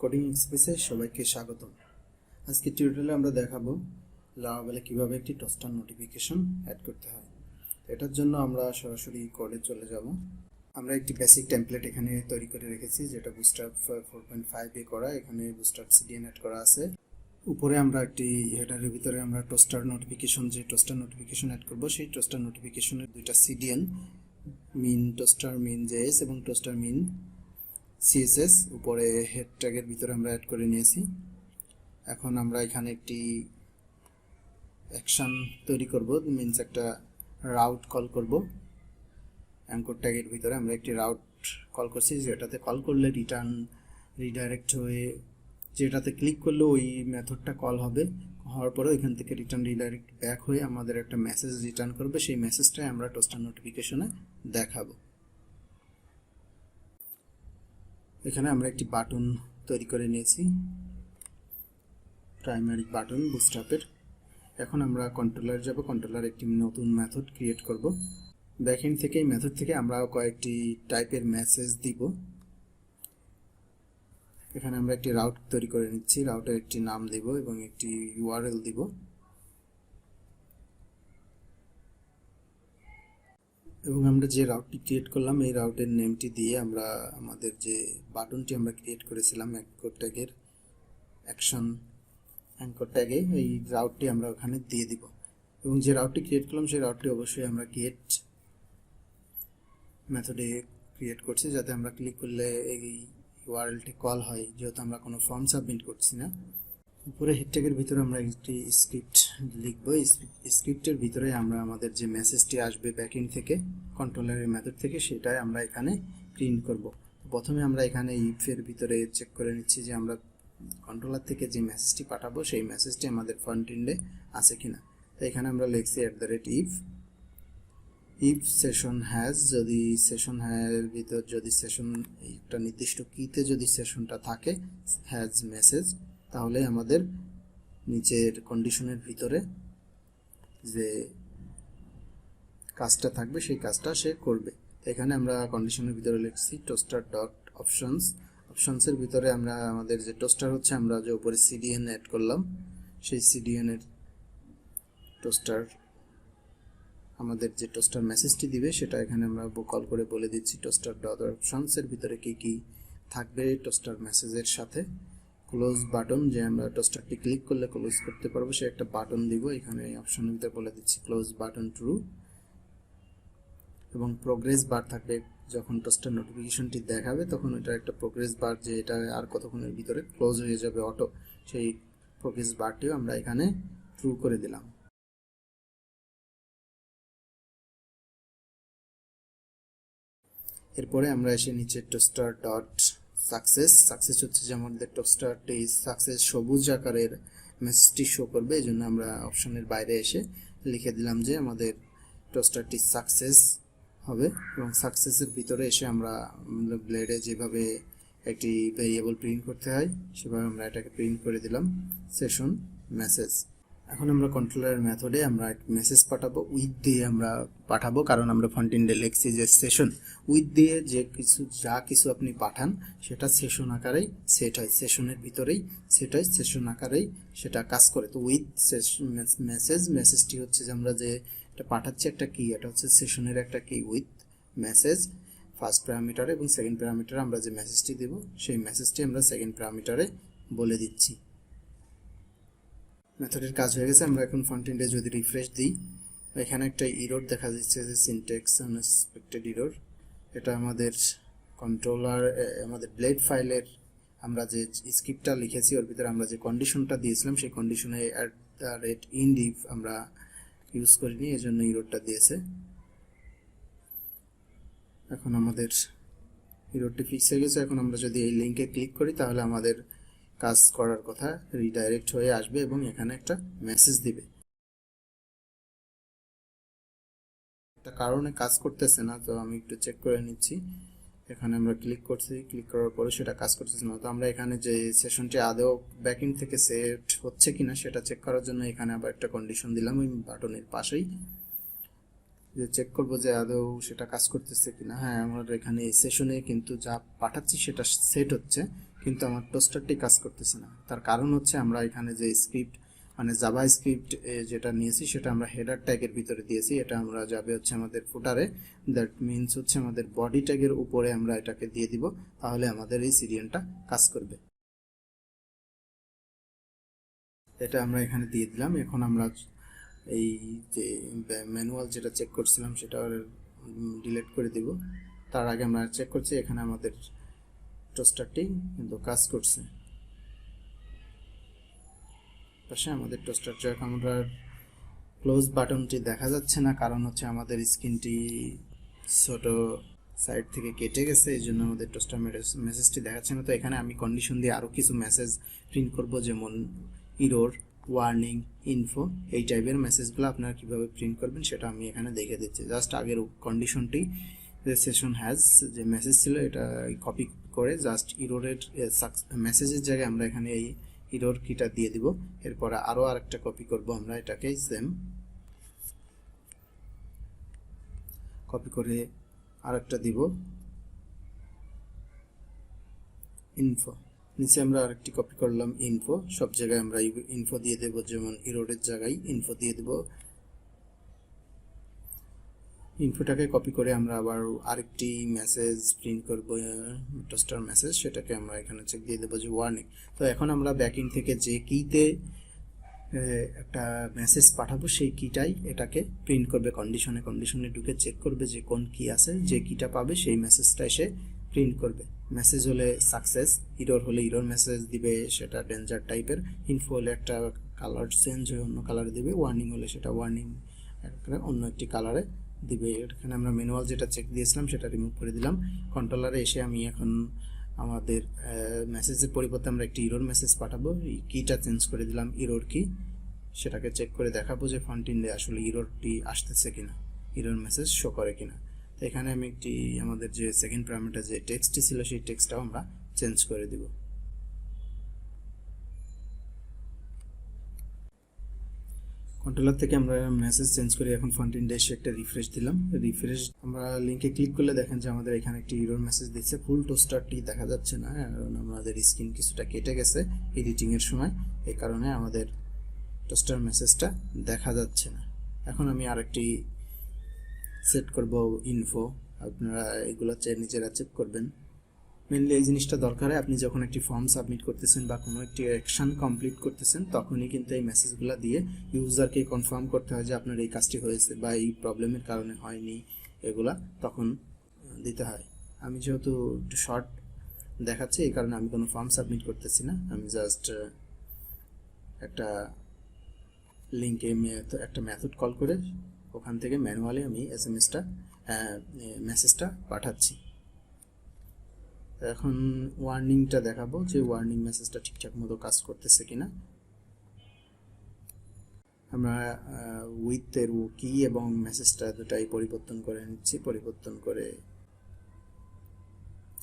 Coding এক্সপ্রেসে সবাইকে স্বাগত। আজকে টিউটোরিয়ালে আমরা দেখাবো লারাভেলে কিভাবে একটি টোস্টার নোটিফিকেশন অ্যাড করতে হয়। এটার জন্য আমরা সরাসরি কোডে চলে যাব। আমরা একটি বেসিক টেমপ্লেট এখানে তৈরি করে রেখেছি, যেটা বুটস্ট্র্যাপ 4.5 এ করা। এখানে বুটস্ট্র্যাপ সিডিএন অ্যাড করা আছে। উপরে আমরা একটি হেডারের ভিতরে আমরা টোস্টার নোটিফিকেশন অ্যাড করব। সেই টোস্টার নোটিফিকেশনের দুইটা সিডিএন, মিন টোস্টার মিন জেএস এবং টোস্টার মিন সিএসএস উপরে হেড ট্যাগের ভিতরে আমরা অ্যাড করে নিয়েছি। এখন আমরা এখানে একটি অ্যাকশন তৈরি করব, মিনস একটা রাউট কল করব। অ্যাঙ্কর ট্যাগের ভিতরে আমরা একটি রাউট কল করছি, যেটাতে কল করলে রিডাইরেক্ট হয়ে, যেটাতে ক্লিক করলে ওই মেথডটা কল হবে। হওয়ার পরে ওইখান থেকে রিডাইরেক্ট ব্যাক হয়ে আমাদের একটা মেসেজ রিটার্ন করবে। সেই মেসেজটাই আমরা টোস্টার নোটিফিকেশনে দেখাবো। এখানে আমরা একটি বাটন তৈরি করে নিয়েছি, প্রাইমারি বাটন বুটস্ট্র্যাপের। এখন আমরা কন্ট্রোলার যাব, কন্ট্রোলার একটি নতুন মেথড ক্রিয়েট করব। ব্যাকএন্ড থেকে এই মেথড থেকে আমরা কয়েকটি টাইপের মেসেজ দিব। এখানে আমরা একটি রাউট তৈরি করে নিচ্ছি, রাউটের একটি নাম দেব এবং একটি ইউআরএল দিব। এবং আমরা যে রাউটটি ক্রিয়েট করলাম এই রাউটের নেমটি দিয়ে আমরা আমাদের যে বাটনটি আমরা ক্রিয়েট করেছিলাম অ্যাঙ্কর ট্যাগের অ্যাঙ্কর ট্যাগে, এই রাউটটি আমরা ওখানে দিয়ে দিব। এবং যে রাউটটি ক্রিয়েট করলাম সেই রাউটটি অবশ্যই আমরা গেট মেথডে ক্রিয়েট করছি, যাতে আমরা ক্লিক করলে এই ইউআরএলটি কল হয়, যেহেতু আমরা কোনো ফর্ম সাবমিট করছি না। উপরে হেড ট্যাগের ভিতরে আমরা একটি স্ক্রিপ্ট লিখব। স্ক্রিপ্টের ভিতরে আমরা আমাদের যে মেসেজটি আসবে ব্যাকএন্ড থেকে কন্ট্রোলারের মেথড থেকে, সেটাই আমরা এখানে প্রিন্ট করব। প্রথমে আমরা এখানে ইফের ভিতরে চেক করে নিচ্ছি যে আমরা কন্ট্রোলার থেকে যে মেসেজটি পাঠাবো সেই মেসেজটি আমাদের ফ্রন্ট এন্ডে আছে কিনা। তো এখানে আমরা লিখছি ইফ সেশন হ্যাজ, যদি সেশন হ্যার ভিতর যদি সেশন একটা নির্দিষ্ট কিতে যদি সেশনটা থাকে হ্যাজ মেসেজ, তাহলে আমাদের নিচের কন্ডিশনের ভিতরে যে কাজটা থাকবে সেই কাজটা সে করবে। এখানে আমরা কন্ডিশনের ভিতরে লিখছি টোস্টার ডট অপশনসের ভিতরে আমরা আমাদের যে টোস্টার হচ্ছে, আমরা যে উপরে সিডিএন অ্যাড করলাম সেই সিডিএনের টোস্টার আমাদের যে টোস্টার মেসেজটি দিবে সেটা এখানে আমরা কল করে বলে দিচ্ছি টোস্টার ডট অপশনসের ভিতরে কি কি থাকবে টোস্টার মেসেজের সাথে। ক্লোজ বাটন, যে আমরা টোস্টারটি ক্লিক করলে ক্লোজ করতে পারবো, সে একটা বাটন দিব। এখানে এই অপশনের ভিতরে বলে দিচ্ছি ক্লোজ বাটন ট্রু। এবং প্রোগ্রেস বার থাকবে, যখন টোস্টার নোটিফিকেশনটি দেখাবে তখন এটা একটা প্রোগ্রেস বার, যে এটা আর কতক্ষণের ভিতরে ক্লোজ হয়ে যাবে অটো, সেই প্রোগ্রেস বারটিও আমরা এখানে ট্রু করে দিলাম। এরপরে আমরা এসে নিচে টোস্টার ডট সাকসেস হচ্ছে যে আমাদের টোস্টারটি সাকসেস সবুজ আকারের মেসেজটি শো করবে। এই জন্য আমরা অপশনের বাইরে এসে লিখে দিলাম যে আমাদের টোস্টারটি সাকসেস হবে। এবং সাকসেসের ভিতরে এসে আমরা ব্লেডে যেভাবে একটি ভেরিয়েবল প্রিন্ট করতে হয় সেভাবে আমরা এটাকে প্রিন্ট করে দিলাম সেশন মেসেজ। এখন আমরা কন্ট্রোলারের মেথডে আমরা মেসেজ পাঠাবো, উইথ দিয়ে আমরা পাঠাবো, কারণ আমরা ফ্রন্ট এন্ডে লিখছি যে সেশন। উইথ দিয়ে যা কিছু আপনি পাঠান সেটা সেশন আকারেই সেট হয়, সেশনের ভিতরেই সেট হয়, সেশন আকারেই সেটা কাজ করে। তো উইথ মেসেজটি হচ্ছে যে আমরা যে এটা পাঠাচ্ছি একটা কি, এটা হচ্ছে সেশনের একটা কি। উইথ মেসেজ ফার্স্ট প্যারামিটারে এবং সেকেন্ড প্যারামিটারে আমরা যে মেসেজটি দেব সেই মেসেজটি আমরা সেকেন্ড প্যারামিটারে বলে দিচ্ছি। মেথডের কাজ হয়ে গেছে। আমরা এখন ফ্রন্ট এন্ডে যদি রিফ্রেশ দিই, এখানে একটা এরর দেখা যাচ্ছে যে সিনট্যাক্স আনএক্সপেক্টেড এরর। এটা আমাদের কন্ট্রোলার আমাদের ব্লেড ফাইলের আমরা যে স্ক্রিপ্টটা লিখেছি ওর ভিতরে আমরা যে কন্ডিশনটা দিয়েছিলাম সেই কন্ডিশনে @end if আমরা ইউজ করিনি, এজন্য এররটা দিয়েছে। এখন আমাদের এররটি ফিক্স হয়ে গেছে। এখন আমরা যদি এই লিঙ্কে ক্লিক করি তাহলে আমাদের কাজ করার কথা রিডাইরেক্ট হয়ে আসবে এবং এখানে একটা মেসেজ দিবে। একটা কারণে কাজ করতেছে না, তো আমি একটু চেক করে নিচ্ছি। এখানে আমরা ক্লিক করছি, ক্লিক করার পরে সেটা কাজ করতেছে না। তো আমরা এখানে যে সেশনটি আদৌ ব্যাকএন্ড থেকে সেট হচ্ছে কিনা সেটা চেক করার জন্য এখানে আবার একটা কন্ডিশন দিলাম ওই বাটনের পাশেই, যে চেক করবো যে আদৌ সেটা কাজ করতেছে কিনা। হ্যাঁ, আমরা এখানে এই সেশনে কিন্তু যা পাঠাচ্ছি সেটা সেট হচ্ছে, কিন্তু আমার টোস্টারটি কাজ করতেছে না। তার কারণ হচ্ছে আমরা এখানে যে স্ক্রিপ্ট মানে জাভা স্ক্রিপ্ট যেটা নিয়েছি সেটা আমরা হেডার ট্যাগের ভিতরে দিয়েছি। এটা আমরা যাবে হচ্ছে আমাদের ফুটারে, দ্যাট মিনস হচ্ছে আমাদের বডি ট্যাগের উপরে আমরা এটাকে দিয়ে দিব, তাহলে আমাদের এই সিরিয়ালটা কাজ করবে। এটা আমরা এখানে দিয়ে দিলাম। এখন আমরা এই যে ম্যানুয়াল যেটা চেক করছিলাম সেটা ডিলিট করে দিব। তার আগে আমরা চেক করছি এখানে আমাদের টোস্টারটি কিন্তু কাজ করছে। পাশে আমাদের টোস্টার যাক আমরা ক্লোজ বাটনটি দেখা যাচ্ছে না, কারণ হচ্ছে আমাদের স্ক্রিনটি ছোট সাইড থেকে কেটে গেছে, এই জন্য আমাদের টোস্টার মেসেজটি দেখাচ্ছে না। তো এখানে আমি কন্ডিশন দিয়ে আরও কিছু মেসেজ প্রিন্ট করব, যেমন ইরোর, ওয়ার্নিং, ইনফো, এই টাইপের মেসেজগুলো আপনারা কীভাবে প্রিন্ট করবেন সেটা আমি এখানে দেখে দিচ্ছি। জাস্ট আগের কন্ডিশনটি যে সেশন হ্যাজ যে মেসেজ ছিল এটা কপি করে জাস্ট ইরোরের মেসেজের জায়গায় আমরা এখানে এই ইরোর কিটা দিয়ে দিব। এরপর আরও আরেকটা কপি করব, আমরা এটাকে সেম কপি করে আরেকটা দিব ইনফো। নিচে আমরা আরেকটি কপি করলাম ইনফো, সব জায়গায় আমরা ইনফো দিয়ে দেব, যেমন ইরোরের জায়গায় ইনফো দিয়ে দেব। ইনফোটাকে কপি করে আমরা আবার আরেকটি মেসেজ প্রিন্ট করব, টোস্টার মেসেজ, সেটাকে আমরা এখানে চেক দিয়ে দেবো যে ওয়ার্নিং। তো এখন আমরা ব্যাকইন থেকে যে কিতে একটা মেসেজ পাঠাবো সেই কিটাই এটাকে প্রিন্ট করবে। কন্ডিশনে ঢুকে চেক করবে যে কোন কি আছে, যে কিটা পাবে সেই মেসেজটা এসে প্রিন্ট করবে। মেসেজ হলে সাকসেস, ইরোর হলে ইরোর মেসেজ দিবে, সেটা ডেঞ্জার টাইপের। ইনফো হলে একটা কালার চেঞ্জ হয়ে অন্য কালারে দিবে, ওয়ার্নিং হলে সেটা ওয়ার্নিং অন্য একটি কালারে দিবে। এখানে আমরা ম্যানুয়াল যেটা চেক দিয়েছিলাম সেটা রিমুভ করে দিলাম। কন্ট্রোলারে এসে আমি এখন আমাদের মেসেজের পরিবর্তে আমরা একটি ইরোর মেসেজ পাঠাবো, এই কিটা চেঞ্জ করে দিলাম ইরোর কি, সেটাকে চেক করে দেখাবো যে ফন্টিনে আসলে ইরোরটি আসতেছে কিনা, ইরোর মেসেজ শো করে কিনা। তো এখানে আমি একটি আমাদের যে সেকেন্ড প্যারামিটার যে টেক্সটটি ছিল সেই টেক্সটটাও আমরা চেঞ্জ করে দিব। কন্ট্রোলার থেকে আমরা মেসেজ চেঞ্জ করে এখন ফন্টিনে এসে একটা রিফ্রেশ দিলাম। রিফ্রেশ আমরা লিঙ্কে ক্লিক করলে দেখেন যে আমাদের এখানে একটি ইরোর মেসেজ দিচ্ছে, ফুল টোস্টারটি দেখা যাচ্ছে না, কারণ আমাদের স্ক্রিন কিছুটা কেটে গেছে এডিটিংয়ের সময়, এই কারণে আমাদের টোস্টার মেসেজটা দেখা যাচ্ছে না। এখন আমি আরেকটি সেট করব ইনফো, আপনারা এগুলো নিজেরা চেক করবেন। মেনলি এই জিনিসটা দরকার হয়, আপনি যখন একটি ফর্ম সাবমিট করতেছেন বা কোনো একটি অ্যাকশন কমপ্লিট করতেছেন তখনই কিন্তু এই মেসেজগুলো দিয়ে ইউজারকে কনফার্ম করতে হয় যে আপনার এই কাজটি হয়েছে বা এই প্রবলেমের কারণে হয়নি, এগুলা তখন দিতে হয়। আমি যেহেতু একটু শর্ট দেখাচ্ছি এই কারণে আমি কোনো ফর্ম সাবমিট করতেছি না, আমি জাস্ট একটা লিঙ্কে একটা মেথড কল করে ওখান থেকে ম্যানুয়ালি আমি মেসেজটা পাঠাচ্ছি। এখন ওয়ার্নিংটা দেখাবো যে ওয়ার্নিং মেসেজটা ঠিকঠাক মতো কাজ করতেছে কিনা। আমরা উইথের কি এবং মেসেজটা দুটাই পরিবর্তন করে নিচ্ছি, পরিবর্তন করে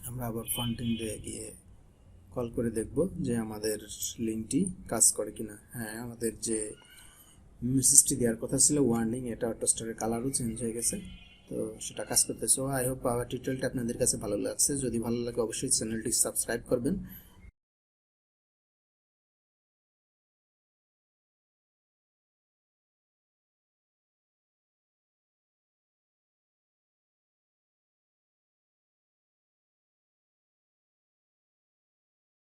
আমরা আবার ফন্টেন্টে গিয়ে কল করে দেখব যে আমাদের লিঙ্কটি কাজ করে কিনা। হ্যাঁ, আমাদের যে মেসেজটি দেওয়ার কথা ছিল ওয়ার্নিং, এটা টোস্টারের কালারও চেঞ্জ হয়ে গেছে, তো সেটা কাজ করতেছে। আই হোপ আমার টিউটোরিয়ালটা আপনাদের কাছে ভালো লাগছে। যদি ভালো লাগে অবশ্যই চ্যানেলটি সাবস্ক্রাইব করবেন।